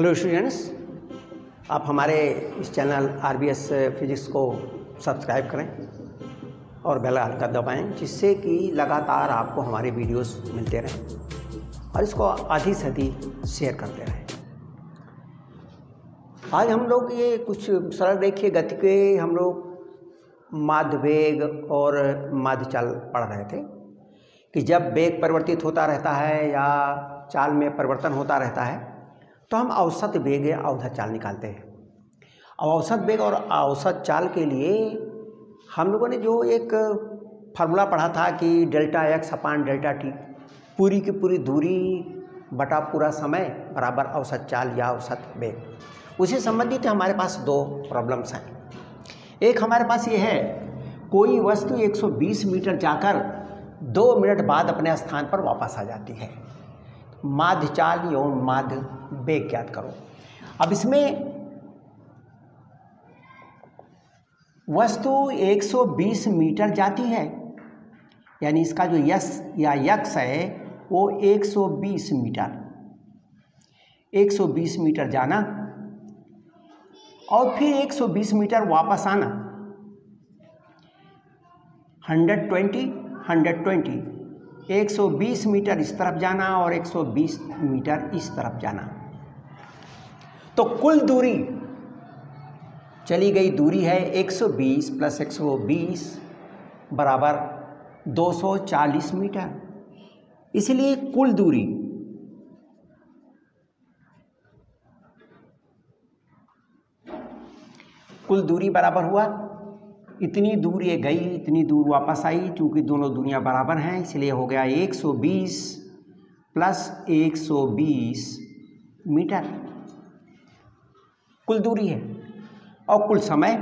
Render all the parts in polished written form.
Hello students, आप हमारे इस चैनल RBS फिजिक्स को सब्सक्राइब करें और बेल आइकन दबाएं, जिससे कि लगातार आपको हमारे वीडियोस मिलते रहें और इसको अधिक से अधिक शेयर करते रहें। आज हम लोग ये कुछ सरल रेखीय गति के हम लोग माध्य वेग और माध्य चाल पढ़ रहे थे कि जब वेग परिवर्तित होता रहता है या चाल में परिवर्तन होता रहता है तो हम औसत वेग या अवधि चाल निकालते हैं। अब औसत वेग और औसत चाल के लिए हम लोगों ने जो एक फार्मूला पढ़ा था कि डेल्टा एक्स अपान डेल्टा टी, पूरी की पूरी दूरी बटा पूरा समय बराबर औसत चाल या औसत वेग, उसे संबंधित हमारे पास दो प्रॉब्लम्स हैं। एक हमारे पास ये है, कोई वस्तु 120 मीटर जाकर 2 मिनट बाद अपने स्थान पर वापस आ जाती है। माध्य चाल एवं माध्य वेग ज्ञात करो। अब इसमें वस्तु 120 मीटर जाती है, यानी इसका जो यश या यक्स है वो 120 मीटर जाना और फिर 120 मीटर वापस आना। 120 मीटर इस तरफ जाना और 120 मीटर इस तरफ जाना। तो कुल दूरी चली गई दूरी है 120 प्लस 120 बराबर 240 मीटर। इसलिए कुल दूरी बराबर हुआ, इतनी दूर ये गई, इतनी दूर वापस आई। चूंकि दोनों दूरियां बराबर हैं इसलिए हो गया 120 प्लस 120 मीटर कुल दूरी है। और कुल समय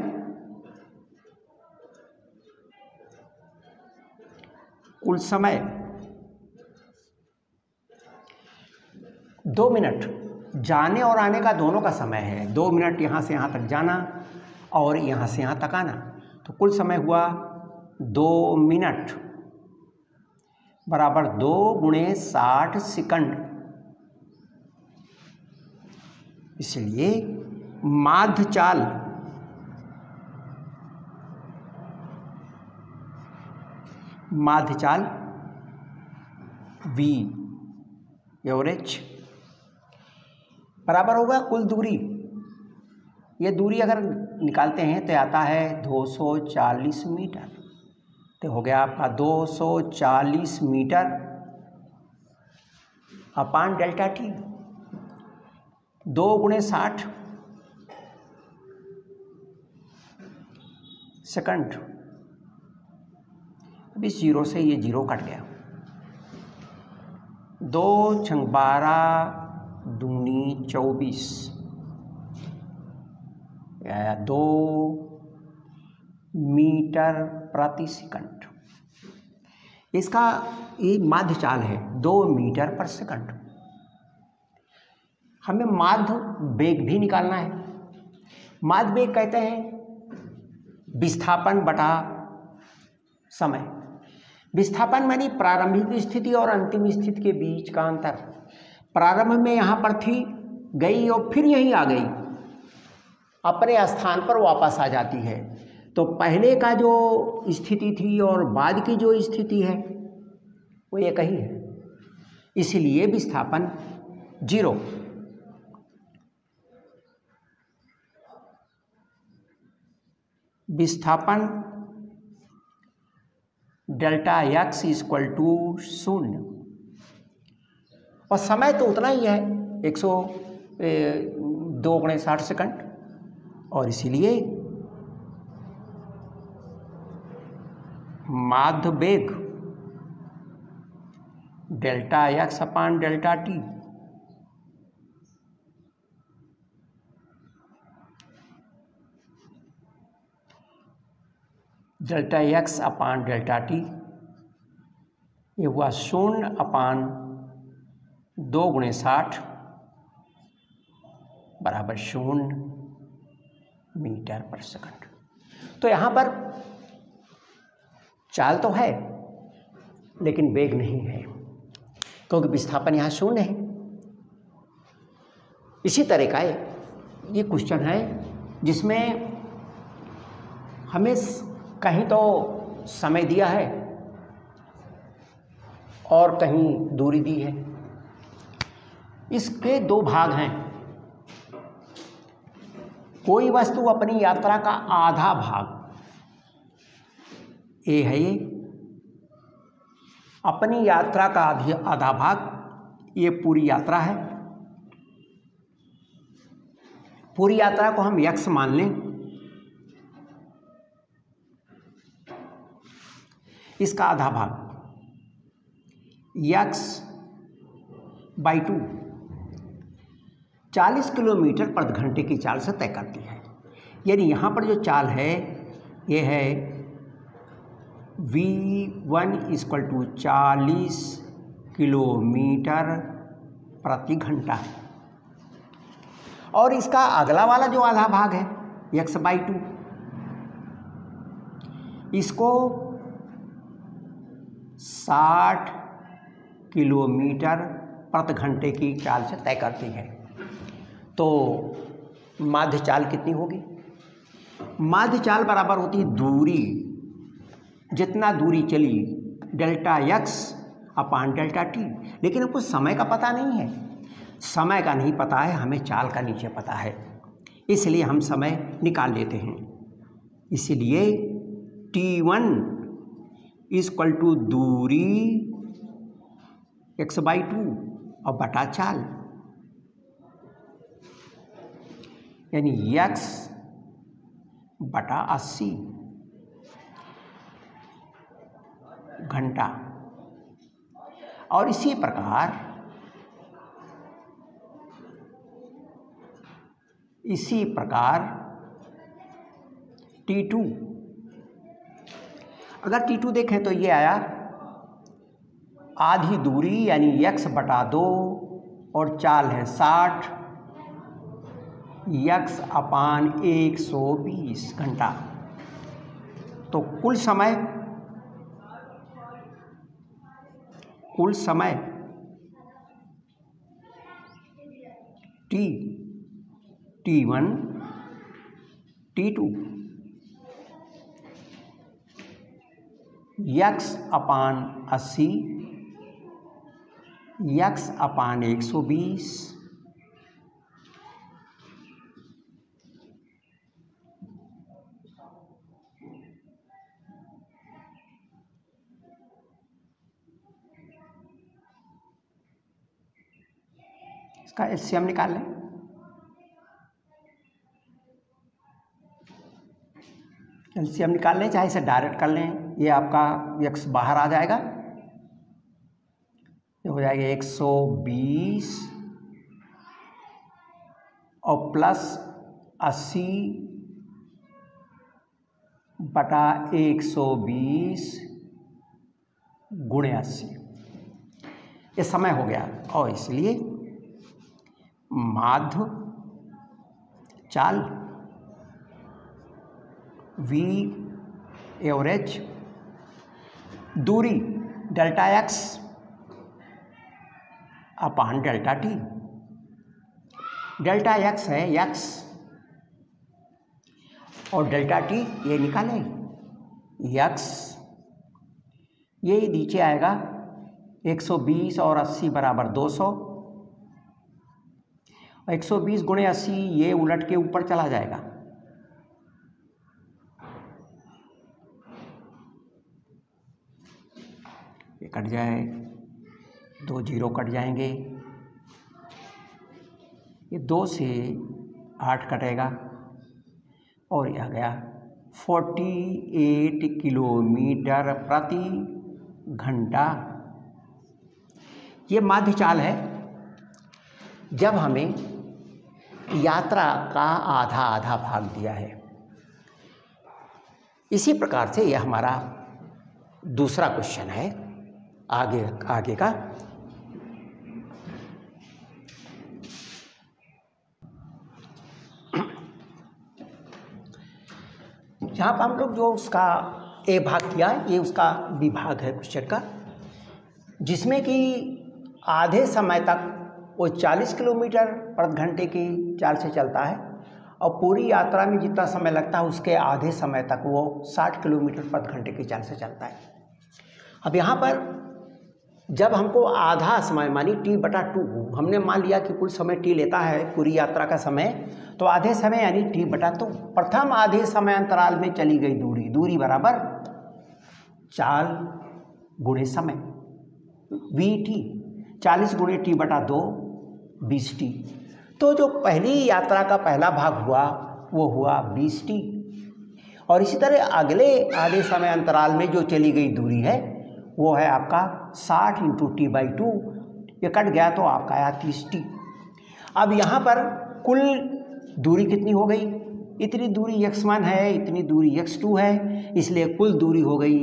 दो मिनट जाने और आने का दोनों का समय है। 2 मिनट यहाँ से यहाँ तक जाना और यहाँ से यहाँ तक आना, तो कुल समय हुआ 2 मिनट बराबर 2 गुणे 60 सेकंड। इसलिए माध्य चाल V एवरेज बराबर होगा कुल दूरी। ये दूरी अगर निकालते हैं तो आता है 240 मीटर। तो हो गया आपका 240 मीटर अपान डेल्टा टी, 2 गुणे 60 सेकंड। अब इस जीरो से ये जीरो कट गया। 2 छंग 12 दूनी 24 या 2 मीटर प्रति सेकंड। इसका ये माध्य चाल है 2 मीटर पर सेकंड। हमें माध्य वेग भी निकालना है। माध्य वेग कहते हैं विस्थापन बटा समय। विस्थापन मानी प्रारंभिक स्थिति और अंतिम स्थिति के बीच का अंतर। प्रारंभ में यहाँ पर थी, गई और फिर यहीं आ गई, अपने स्थान पर वापस आ जाती है। तो पहले का जो स्थिति थी और बाद की जो स्थिति है वो एक ही है, इसलिए विस्थापन 0। विस्थापन डेल्टा एक्स इक्वल टू 0 और समय तो उतना ही है 2 गुणे 60 सेकंड। और इसीलिए माध्य वेग डेल्टा एक्स अपान डेल्टा टी डेल्टा एक्स अपान डेल्टा टी ये हुआ 0 अपान 2 गुणे 60 बराबर 0 मीटर पर सेकंड। तो यहाँ पर चाल तो है लेकिन वेग नहीं है, क्योंकि विस्थापन यहाँ 0 है। इसी तरह का ये क्वेश्चन है जिसमें हमें कहीं तो समय दिया है और कहीं दूरी दी है। इसके दो भाग हैं। कोई वस्तु अपनी यात्रा का आधा भाग, ये है ये अपनी यात्रा का आधा भाग, ये पूरी यात्रा है। पूरी यात्रा को हम x मान लें। इसका आधा भाग x/2 40 किलोमीटर प्रति घंटे की चाल से तय करती है। यानी यहाँ पर जो चाल है ये है v1 = 40 किलोमीटर प्रति घंटा। और इसका अगला वाला जो आधा भाग है x/2, इसको 60 किलोमीटर प्रति घंटे की चाल से तय करती है। तो माध्य चाल कितनी होगी? माध्य चाल बराबर होती है दूरी, जितना दूरी चली Δx/Δt। लेकिन हमको समय का पता नहीं है, समय का नहीं पता है, हमें चाल का नीचे पता है, इसलिए हम समय निकाल लेते हैं। इसलिए t1 = दूरी x/2 और बटा चाल, यानी x/80 घंटा। और इसी प्रकार t2, अगर t2 देखें तो ये आया आधी दूरी, यानी x/2 और चाल है 60, x/120 घंटा। तो कुल समय t1 t2 x/80 x/120 इसका एलसीएम निकाल लें। एलसीएम निकाल लें, चाहे इसे डायरेक्ट कर लें। ये आपका x बाहर आ जाएगा, ये हो जाएगा 120 और प्लस 80/120 × 80, ये समय हो गया। और इसलिए माध्य चाल v एवरेज दूरी Δx/Δt। Δx है x और Δt ये निकालें x, ये नीचे आएगा 120 और 80 = 200, 120 × 80 ये उलट के ऊपर चला जाएगा, ये कट जाए, 2 0 कट जाएंगे, ये 2 से 8 कटेगा और ये आ गया 48 किलोमीटर प्रति घंटा। ये माध्य चाल है जब हमें यात्रा का आधा भाग दिया है। इसी प्रकार से यह हमारा दूसरा क्वेश्चन है। आगे का यहाँ पर हम लोग जो उसका ए भाग किया, ये उसका बी भाग है क्वेश्चन का, जिसमें कि आधे समय तक वो 40 किलोमीटर प्रति घंटे की चाल से चलता है और पूरी यात्रा में जितना समय लगता है उसके आधे समय तक वो 60 किलोमीटर प्रति घंटे की चाल से चलता है। अब यहाँ पर जब हमको आधा समय मानी T/2 हमने मान लिया कि कुल समय T लेता है पूरी यात्रा का समय, तो आधे समय यानी T/2 प्रथम आधे समय अंतराल में चली गई दूरी बराबर चाल गुणे समय VT, 40 गुणे T/2 20T। तो जो पहली यात्रा का पहला भाग हुआ वो हुआ 20T और इसी तरह अगले आधे समय अंतराल में जो चली गई दूरी है वो है आपका 60 × T/2, ये कट गया तो आपका आया 30T। अब यहाँ पर कुल दूरी कितनी हो गई? इतनी दूरी x1 है, इतनी दूरी x2 है, इसलिए कुल दूरी हो गई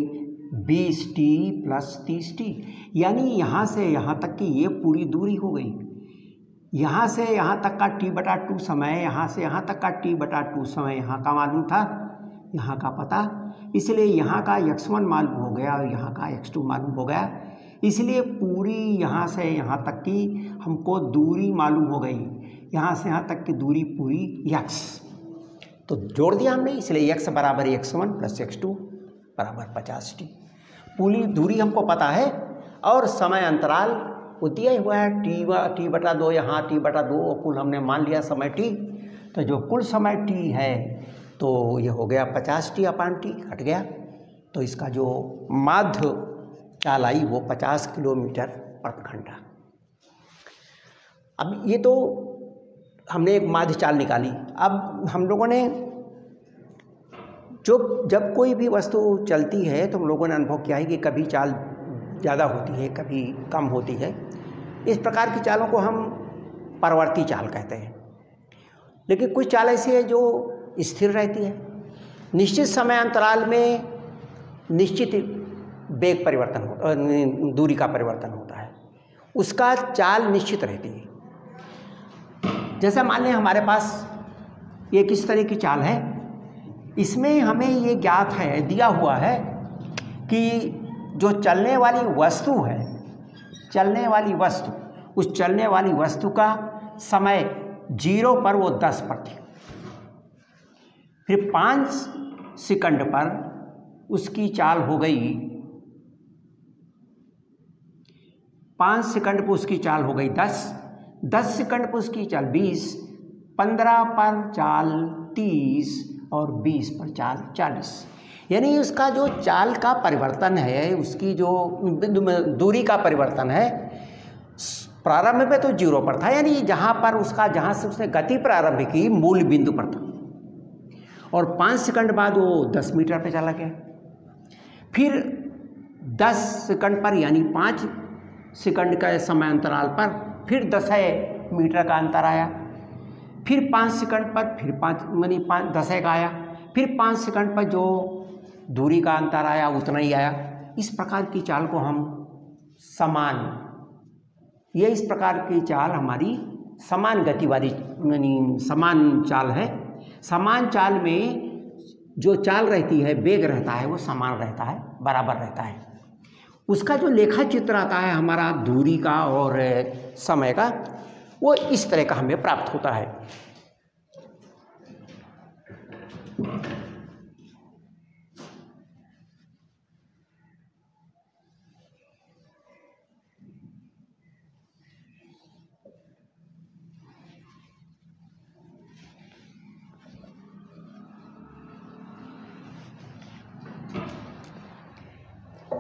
20T + 30T। यानी यहाँ से यहाँ तक की ये पूरी दूरी हो गई। यहाँ से यहाँ तक का T/2 समय, यहाँ से यहाँ तक का T/2 समय यहाँ का मालूम था, यहाँ का पता, इसलिए यहाँ का x1 मालूम हो गया और यहाँ का x2 मालूम हो गया। इसलिए पूरी यहाँ से यहाँ तक की हमको दूरी मालूम हो गई, यहाँ से यहाँ तक की दूरी पूरी x, तो जोड़ दिया हमने, इसलिए x बराबर x1 + x2 बराबर 50T। पूरी दूरी हमको पता है और समय अंतराल वो दिया हुआ है T/2, यहाँ T/2 और कुल हमने मान लिया समय T, तो जो कुल समय T है तो ये हो गया 50T/T, कट गया। तो इसका जो माध्य चाल आई वो 50 किलोमीटर प्रति घंटा। अब ये तो हमने एक माध्य चाल निकाली। अब हम लोगों ने जब कोई भी वस्तु चलती है तो हम लोगों ने अनुभव किया है कि कभी चाल ज़्यादा होती है, कभी कम होती है। इस प्रकार की चालों को हम परिवर्ती चाल कहते हैं। लेकिन कुछ चाल ऐसी है जो स्थिर रहती है, निश्चित समय अंतराल में निश्चित वेग परिवर्तन दूरी का परिवर्तन होता है, उसका चाल निश्चित रहती है। जैसा मान लें हमारे पास ये किस तरह की चाल है, इसमें हमें ये ज्ञात है, दिया हुआ है कि जो चलने वाली वस्तु है, उस चलने वाली वस्तु का समय 0 पर वो 10 पर थी, फिर 5 सेकंड पर उसकी चाल हो गई 5 सेकंड पर उसकी चाल हो गई 10 सेकंड पर उसकी चाल 20, 15 पर चाल 30 और 20 पर चाल 40। यानी उसका जो चाल का परिवर्तन है, उसकी जो दूरी का परिवर्तन है, प्रारंभ में तो 0 पर था, यानी जहाँ से उसने गति प्रारंभ की मूल बिंदु पर था, और 5 सेकंड बाद वो 10 मीटर पे चला गया। फिर 10 सेकंड पर यानी 5 सेकंड का समय अंतराल पर फिर 10 मीटर का अंतर आया, फिर 5 सेकंड पर फिर 10 का आया, फिर 5 सेकंड पर जो दूरी का अंतर आया उतना ही आया। इस प्रकार की चाल को हम इस प्रकार की चाल हमारी समान गति वाली यानी समान चाल है। समान चाल में जो चाल रहती है, वेग रहता है, वो समान रहता है, बराबर रहता है। उसका जो लेखा चित्र आता है हमारा दूरी का और समय का, वो इस तरह का हमें प्राप्त होता है।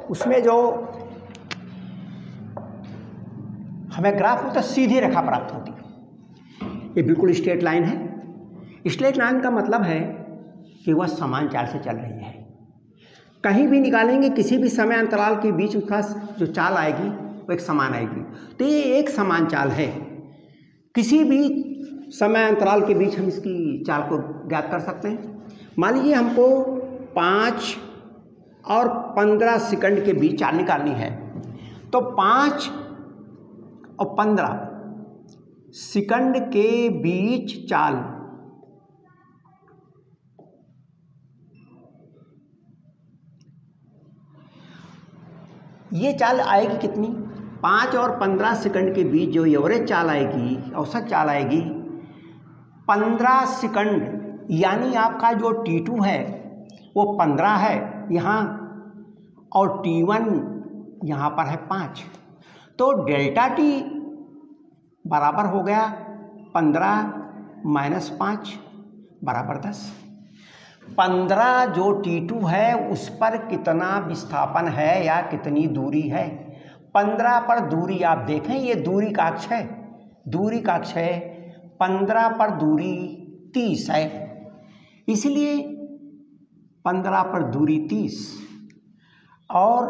उसमें जो हमें ग्राफ में तो सीधी रेखा प्राप्त होती है, ये बिल्कुल स्ट्रेट लाइन है। स्ट्रेट लाइन का मतलब है कि वह समान चाल से चल रही है। कहीं भी निकालेंगे किसी भी समय अंतराल के बीच उसका जो चाल आएगी वो एक समान आएगी, तो ये एक समान चाल है। किसी भी समय अंतराल के बीच हम इसकी चाल को ज्ञात कर सकते हैं। मान लीजिए हमको 5 और 15 सेकंड के बीच चाल निकालनी है, तो 5 और 15 सेकंड के बीच चाल ये चाल आएगी कितनी? 5 और 15 सेकंड के बीच जो एवरेज चाल आएगी, औसत चाल आएगी 15 सेकंड, यानी आपका जो T2 है वो 15 है यहाँ और T1 यहाँ पर है 5, तो डेल्टा T बराबर हो गया 15 माइनस 5 बराबर 10। 15 जो T2 है उस पर कितना विस्थापन है या कितनी दूरी है। 15 पर दूरी आप देखें, ये दूरी का अक्ष है, दूरी का अक्ष है, 15 पर दूरी 30 है, इसलिए 15 पर दूरी 30 और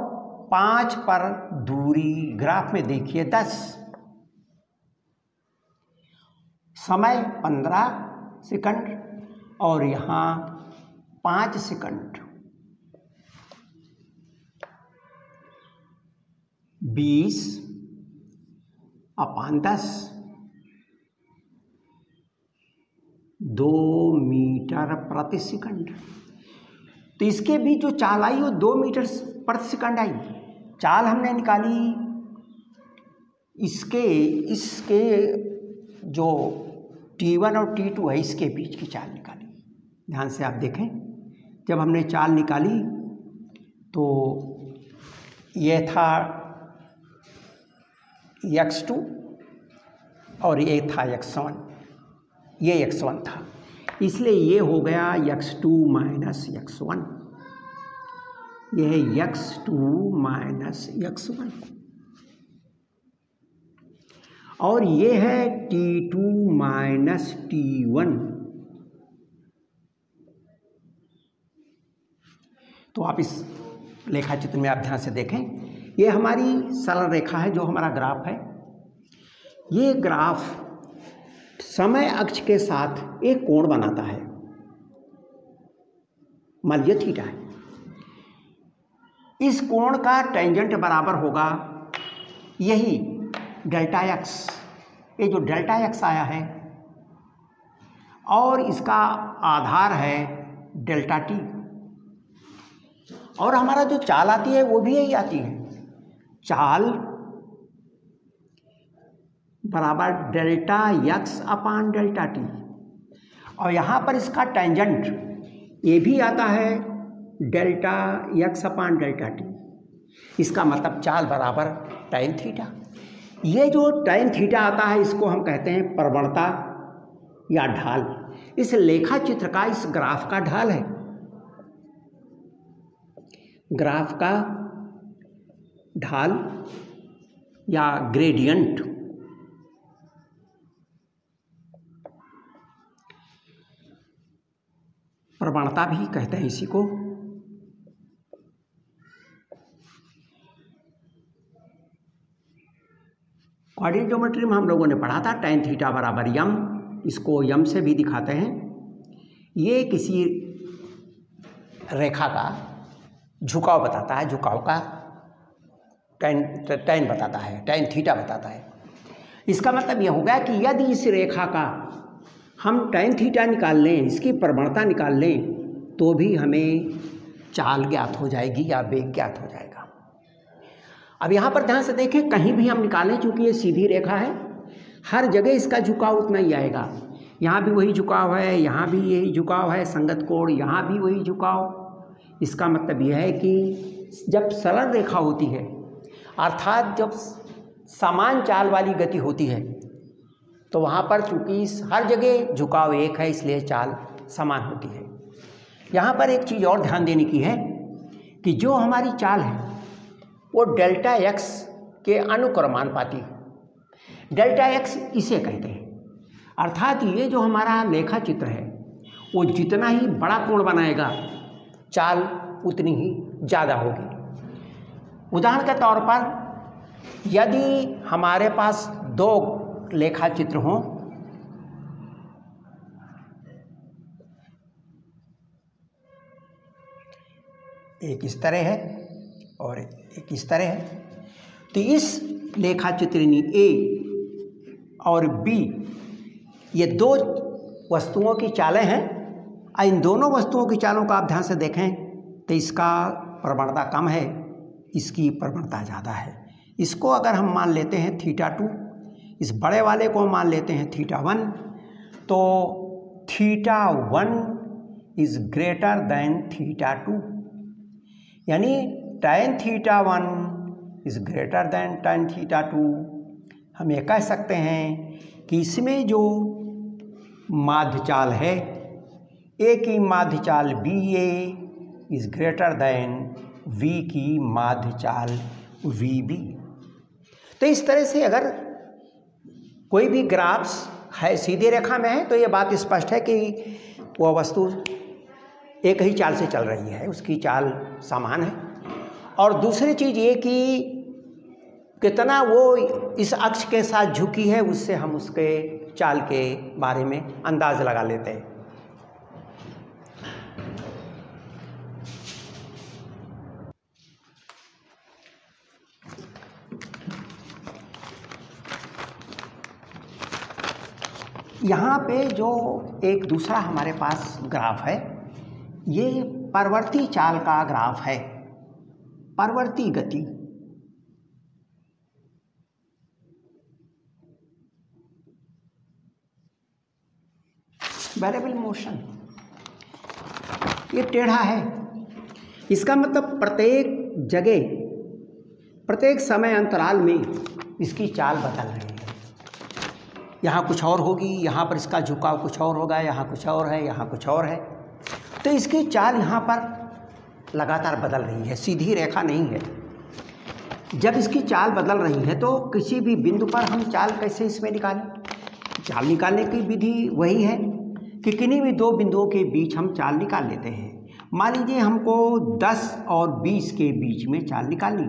5 पर दूरी ग्राफ में देखिए 10, समय 15 सेकंड और यहाँ 5 सेकंड, 20/10 2 मीटर प्रति सेकंड। तो इसके बीच जो चाल आई वो 2 मीटर प्रति सेकंड आई। चाल हमने निकाली इसके जो T1 और T2 है इसके बीच की चाल निकाली। ध्यान से आप देखें, जब हमने चाल निकाली तो ये था x2 और ये था x1, ये x1 था, इसलिए ये हो गया x2 माइनस x1, यह है x2 माइनस x1 और ये है T2 माइनस T1। तो आप इस रेखा चित्र में आप ध्यान से देखें, ये हमारी सरल रेखा है जो हमारा ग्राफ है। ये ग्राफ समय अक्ष के साथ एक कोण बनाता है, मान लीजिए थीटा है। इस कोण का टेंजेंट बराबर होगा यही डेल्टा x, ये जो डेल्टा x आया है और इसका आधार है डेल्टा t, और हमारा जो चाल आती है वो भी यही आती है, चाल बराबर डेल्टा x अपान डेल्टा t, और यहाँ पर इसका टेंजेंट ये भी आता है डेल्टा x अपान डेल्टा t। इसका मतलब चाल बराबर टाइन थीटा। ये जो टाइन थीटा आता है इसको हम कहते हैं प्रवणता या ढाल। इस लेखा चित्र का, इस ग्राफ का ढाल है, ग्राफ का ढाल या ग्रेडियंट। प्रवणता भी कहते हैं इसी को। कोऑर्डिनेट ज्योमेट्री में हम लोगों ने पढ़ा था tan थीटा बराबर यम, इसको यम से भी दिखाते हैं। ये किसी रेखा का झुकाव बताता है, झुकाव का tan बताता है, tan थीटा बताता है। इसका मतलब यह होगा कि यदि इस रेखा का हम tan थीटा निकाल लें, इसकी प्रवणता निकाल लें, तो भी हमें चाल ज्ञात हो जाएगी या वेग ज्ञात हो जाएगा। अब यहाँ पर ध्यान से देखें, कहीं भी हम निकालें, चूँकि ये सीधी रेखा है, हर जगह इसका झुकाव उतना ही आएगा। यहाँ भी वही झुकाव है, यहाँ भी यही झुकाव है, संगत कोण, यहाँ भी वही झुकाव। इसका मतलब यह है कि जब सरल रेखा होती है, अर्थात जब समान चाल वाली गति होती है, तो वहाँ पर चूँकि हर जगह झुकाव एक है, इसलिए चाल समान होती है। यहाँ पर एक चीज़ और ध्यान देने की है कि जो हमारी चाल है वो डेल्टा x के अनुक्रमानुपाती है। डेल्टा x इसे कहते हैं, अर्थात ये जो हमारा लेखा चित्र है वो जितना ही बड़ा कोण बनाएगा चाल उतनी ही ज़्यादा होगी। उदाहरण के तौर पर यदि हमारे पास दो लेखा चित्र हों, एक इस तरह है और एक इस तरह है, तो इस लेखा चित्र A और B ये दो वस्तुओं की चालें हैं। इन दोनों वस्तुओं की चालों का आप ध्यान से देखें तो इसका प्रवणता कम है, इसकी प्रवणता ज़्यादा है। इसको अगर हम मान लेते हैं θ2, इस बड़े वाले को मान लेते हैं θ1, तो θ1 इज ग्रेटर देन θ2, यानी tan θ1 is greater than tan θ2। हम ये कह सकते हैं कि इसमें जो माध्य चाल है, ए की माध्य चाल B A is greater than B की माध्य चाल वी बी। तो इस तरह से अगर कोई भी ग्राफ्स है सीधी रेखा में है तो ये बात स्पष्ट है कि वह वस्तु एक ही चाल से चल रही है, उसकी चाल समान है। और दूसरी चीज़ ये कि कितना वो इस अक्ष के साथ झुकी है, उससे हम उसके चाल के बारे में अंदाज लगा लेते हैं। यहाँ पे जो एक दूसरा हमारे पास ग्राफ है, ये परवर्ती चाल का ग्राफ है, परवर्ती गति। वेरिएबल मोशन, ये टेढ़ा है। इसका मतलब प्रत्येक जगह, प्रत्येक समय अंतराल में इसकी चाल बदल रही है। यहाँ कुछ और होगी, यहाँ पर इसका झुकाव कुछ और होगा, यहाँ कुछ और है, यहाँ कुछ और है। तो इसकी चाल यहाँ पर लगातार बदल रही है, सीधी रेखा नहीं है। जब इसकी चाल बदल रही है तो किसी भी बिंदु पर हम चाल कैसे इसमें निकालें? चाल निकालने की विधि वही है कि किन्हीं भी दो बिंदुओं के बीच हम चाल निकाल लेते हैं। मान लीजिए हमको 10 और 20 के बीच में चाल निकालनी।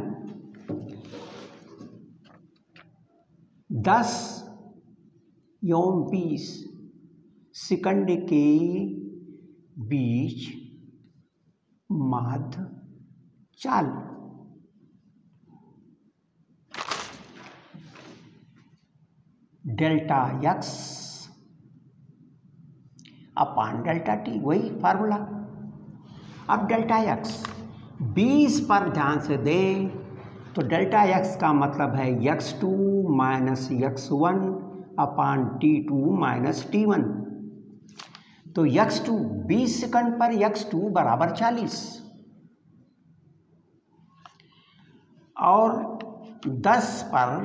10 या 20 सेकंड के बीच माध्य चाल। डेल्टा एक्स अपान डेल्टा टी, वही फार्मूला। अब डेल्टा एक्स 20 पर ध्यान से दें तो डेल्टा एक्स का मतलब है x2 माइनस x1 अपान t2 माइनस t1। तो x2 20 सेकंड पर x2 बराबर 40 और 10 पर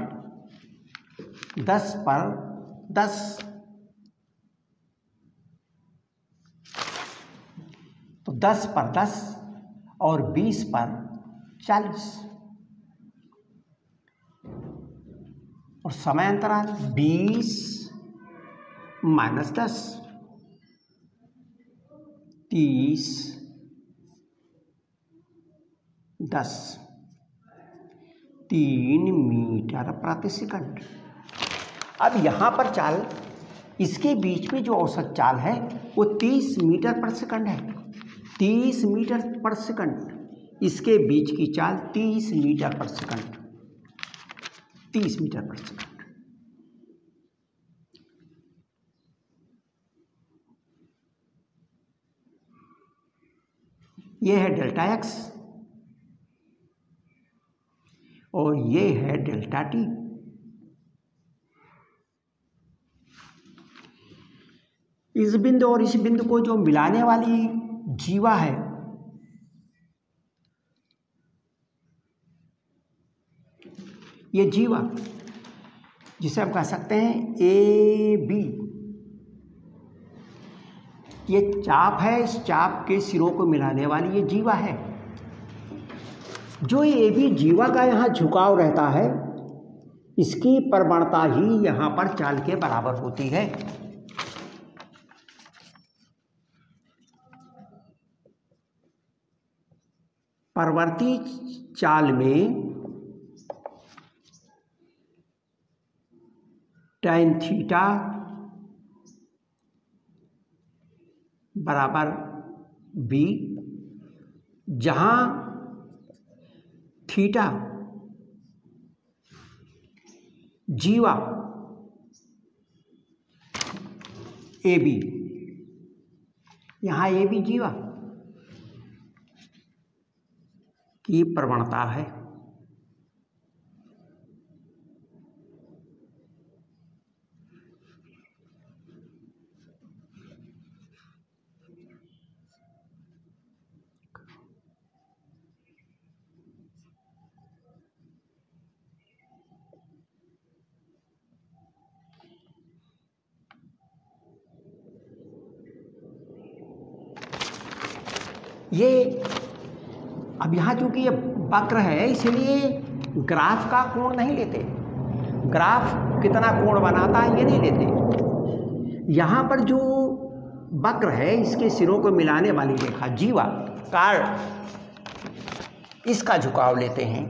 10 तो 10 पर 10 और 20 पर 40 और समय अंतराल 20 माइनस 10 30 10 3 मीटर प्रति सेकंड। अब यहाँ पर चाल, इसके बीच में जो औसत चाल है वो 30 मीटर पर सेकंड है। 30 मीटर पर सेकंड, इसके बीच की चाल 30 मीटर पर सेकंड, 30 मीटर पर सेकंड। ये है डेल्टा एक्स और ये है डेल्टा टी। इस बिंदु और इस बिंदु को जो मिलाने वाली जीवा है, ये जीवा जिसे हम कह सकते हैं ए बी, ये चाप है, इस चाप के सिरों को मिलाने वाली ये जीवा है। जो ये भी जीवा का यहाँ झुकाव रहता है, इसकी प्रवणता ही यहाँ पर चाल के बराबर होती है। परवर्ती चाल में tan थीटा बराबर b, जहाँ थीटा जीवा ए बी, यहाँ ए बी जीवा की प्रवणता है। ये अब यहाँ चूँकि ये वक्र है इसलिए ग्राफ का कोण नहीं लेते, ग्राफ कितना कोण बनाता है ये नहीं लेते। यहाँ पर जो वक्र है इसके सिरों को मिलाने वाली रेखा जीवा कार्ड, इसका झुकाव लेते हैं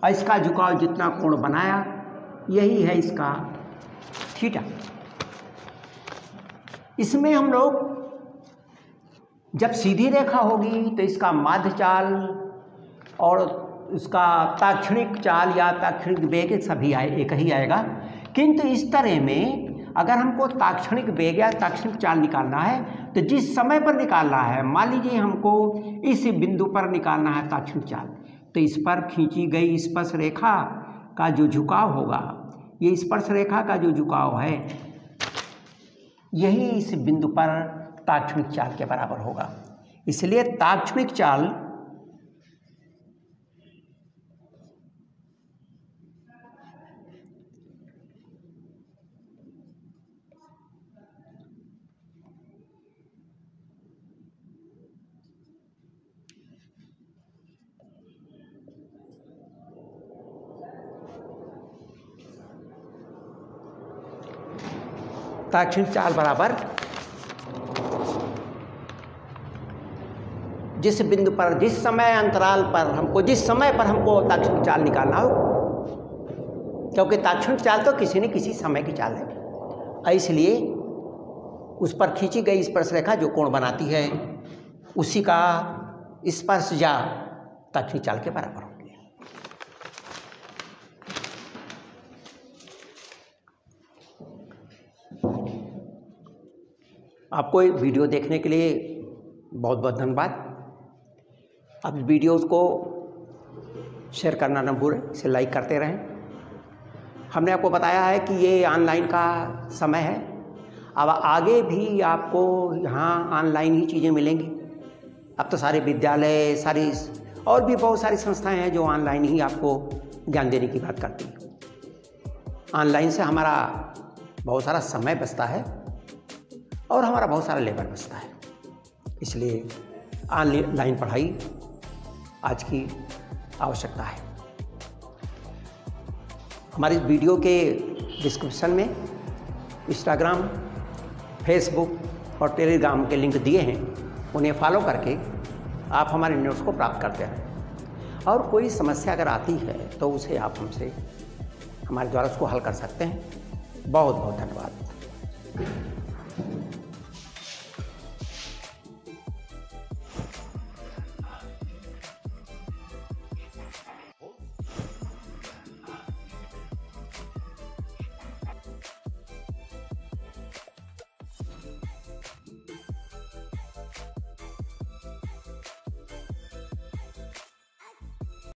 और इसका झुकाव जितना कोण बनाया यही है इसका थीटा। इसमें हम लोग जब सीधी रेखा होगी तो इसका माध्य चाल और उसका ताक्षणिक चाल या ताक्षणिक वेग सभी एक ही आएगा, किंतु इस तरह में अगर हमको ताक्षणिक वेग या ताक्षणिक चाल निकालना है तो जिस समय पर निकालना है, मान लीजिए हमको इस बिंदु पर निकालना है ताक्षणिक चाल, तो इस पर खींची गई स्पर्श रेखा का जो झुकाव होगा, ये स्पर्श रेखा का जो झुकाव है यही इस बिंदु पर ताक्षणिक चाल के बराबर होगा। इसलिए ताक्षणिक चाल ताक्षणिक चाल बराबर जिस बिंदु पर जिस समय अंतराल पर हमको ताक्षणिक चाल निकालना हो, क्योंकि ताक्षणिक चाल तो किसी न किसी समय की चाल है, इसलिए उस पर खींची गई स्पर्श रेखा जो कोण बनाती है उसी का स्पर्श या ताक्षणिक चाल के बराबर होगी। आपको वीडियो देखने के लिए बहुत बहुत धन्यवाद। आप वीडियोस को शेयर करना न भूलें, इसे लाइक करते रहें। हमने आपको बताया है कि ये ऑनलाइन का समय है, अब आगे भी आपको यहाँ ऑनलाइन ही चीज़ें मिलेंगी। अब तो सारे विद्यालय, सारी और भी बहुत सारी संस्थाएं हैं जो ऑनलाइन ही आपको ज्ञान देने की बात करती हैं। ऑनलाइन से हमारा बहुत सारा समय बचता है और हमारा बहुत सारा लेबर बचता है, इसलिए ऑनलाइन पढ़ाई आज की आवश्यकता है। हमारे इस वीडियो के डिस्क्रिप्शन में इंस्टाग्राम, फेसबुक और टेलीग्राम के लिंक दिए हैं, उन्हें फॉलो करके आप हमारे नोट्स को प्राप्त करते हैं। और कोई समस्या अगर आती है तो उसे आप हमसे हमारे द्वारा उसको हल कर सकते हैं। बहुत बहुत धन्यवाद।